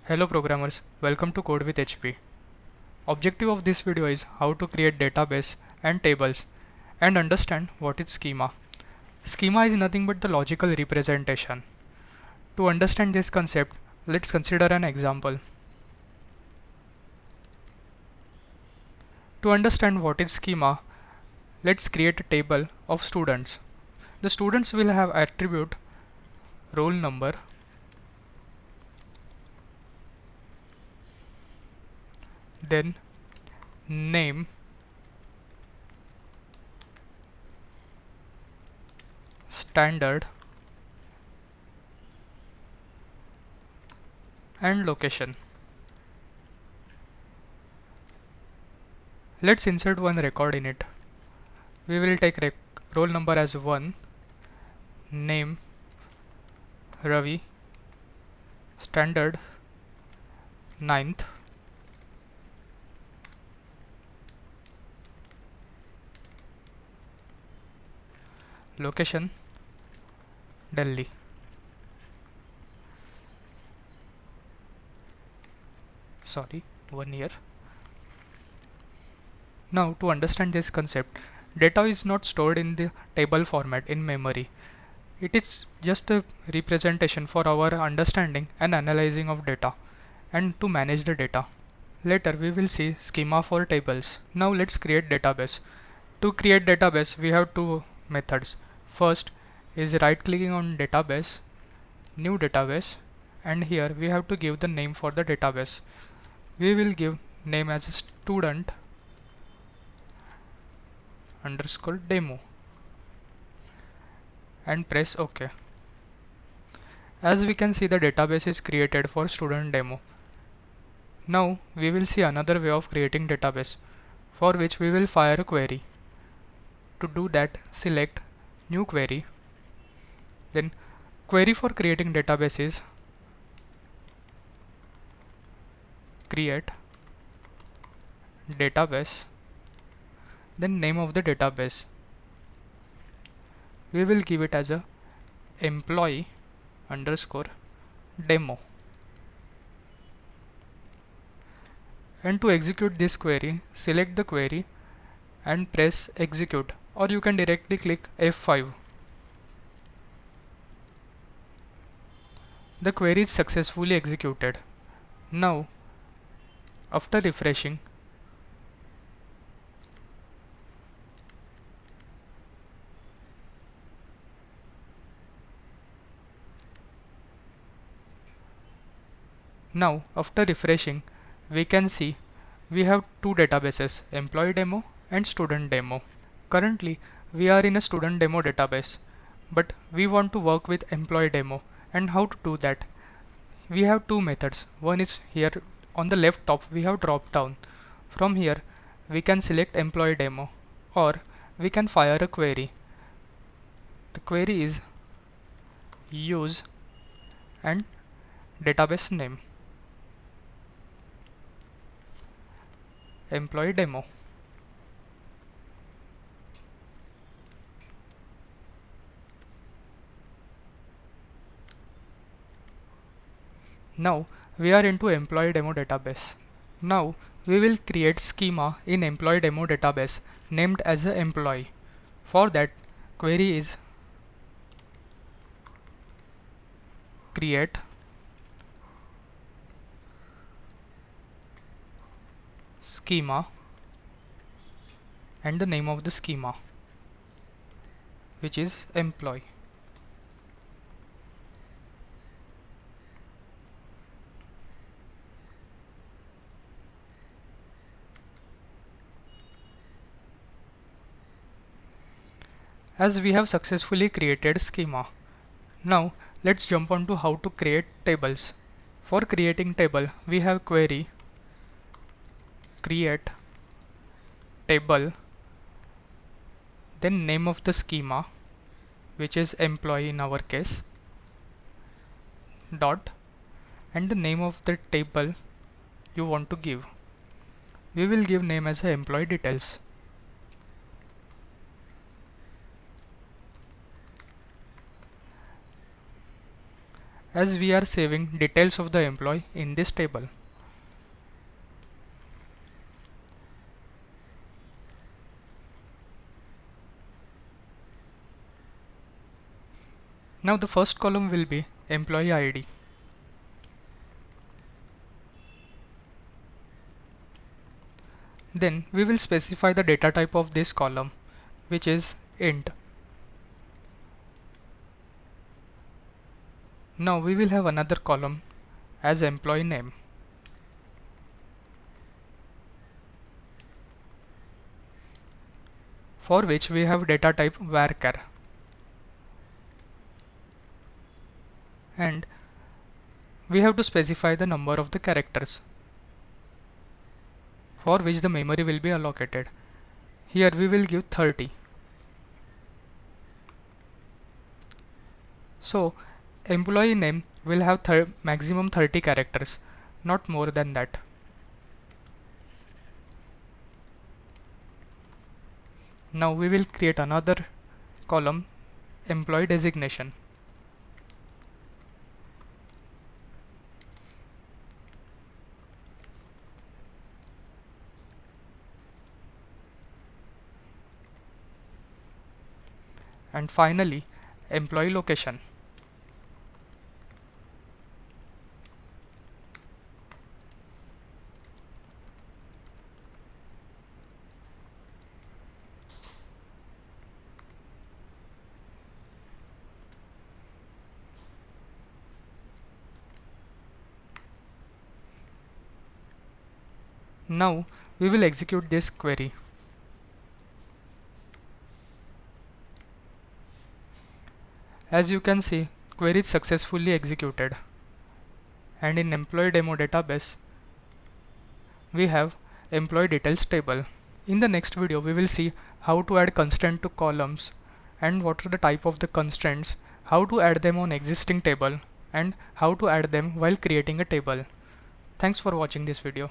Hello programmers, welcome to Code with HP. Objective of this video is how to create database and tables and understand what is schema. Schema is nothing but the logical representation. To understand this concept, let's consider an example. To understand what is schema, let's create a table of students. The students will have attribute roll number, then name, standard, and location. Let's insert one record in it. We will take roll number as 1, name Ravi, standard 9th, location Delhi. Sorry, 1 year. Now to understand this concept, data is not stored in the table format in memory. It is just a representation for our understanding and analyzing of data and to manage the data. Later we will see schema for tables. Now let's create database. To create database we have two methods. First is right clicking on database, new database, and here we have to give the name for the database. We will give name as student underscore demo and press OK. As we can see, the database is created for student demo. Now we will see another way of creating database, for which we will fire a query. To do that, select new query, then query for creating database is create database, then name of the database. We will give it as a employee underscore demo. And to execute this query, select the query and press execute, or you can directly click F5. The query is successfully executed. Now, after refreshing, we can see we have two databases, employee demo and student demo. Currently we are in a student demo database, but we want to work with employee demo. And how to do that? We have two methods. One is here on the left top we have drop down. From here we can select employee demo, or we can fire a query. The query is use and database name employee demo. Now we are into employee demo database. Now we will create schema in employee demo database named as a employee. For that, query is create schema and the name of the schema, which is employee. As we have successfully created schema, now let's jump on to how to create tables. For creating table, we have query create table, then name of the schema, which is employee in our case, dot, and the name of the table you want to give. We will give name as employee details. as we are saving details of the employee in this table. Now the first column will be employee ID. Then we will specify the data type of this column, which is int. Now we will have another column as employee name. For which we have data type varchar. And we have to specify the number of the characters for which the memory will be allocated. Here we will give 30. So employee name will have maximum 30 characters, not more than that. Now we will create another column, employee designation. And finally, employee location. Now we will execute this query. As you can see, query is successfully executed. And in employee demo database, we have employee details table. In the next video, we will see how to add constraint to columns and what are the type of the constraints, how to add them on existing table, and how to add them while creating a table. Thanks for watching this video.